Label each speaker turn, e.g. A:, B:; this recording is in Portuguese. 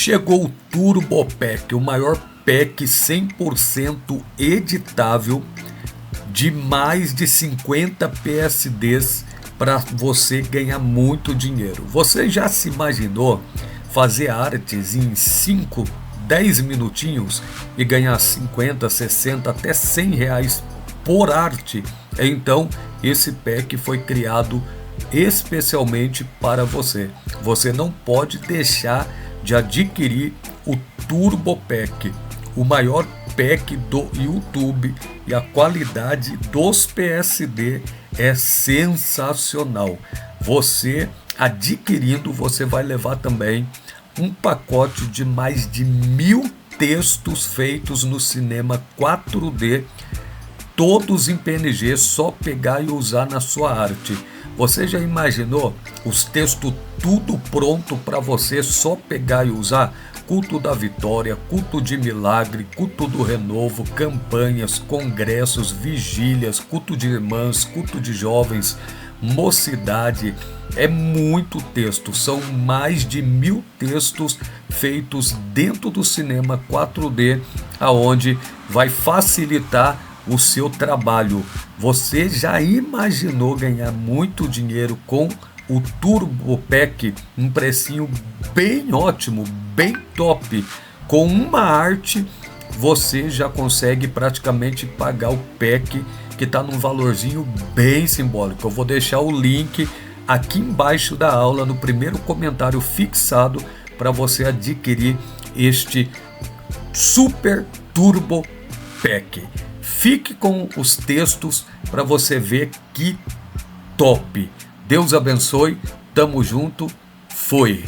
A: Chegou o Turbo Pack, o maior pack 100% editável de mais de 50 PSDs para você ganhar muito dinheiro. Você já se imaginou fazer artes em 5, 10 minutinhos e ganhar 50, 60, até 100 reais por arte? Então esse pack foi criado especialmente para você. Você não pode deixar de adquirir o Turbo Pack, o maior pack do YouTube, e a qualidade dos PSD é sensacional. Você adquirindo, você vai levar também um pacote de mais de 1000 textos feitos no cinema 4D, todos em PNG, só pegar e usar na sua arte. Você já imaginou os textos tudo pronto para você só pegar e usar? Culto da vitória, culto de milagre, culto do renovo, campanhas, congressos, vigílias, culto de irmãs, culto de jovens, mocidade. É muito texto, são mais de 1000 textos feitos dentro do cinema 4D, aonde vai facilitar o seu trabalho. Você já imaginou ganhar muito dinheiro com o Turbo Pack, um precinho bem ótimo, bem top? Com uma arte você já consegue praticamente pagar o pack, que está num valorzinho bem simbólico. Eu vou deixar o link aqui embaixo da aula, no primeiro comentário fixado, para você adquirir este Super Turbo Pack. Fique com os textos para você ver que top. Deus abençoe, tamo junto, foi!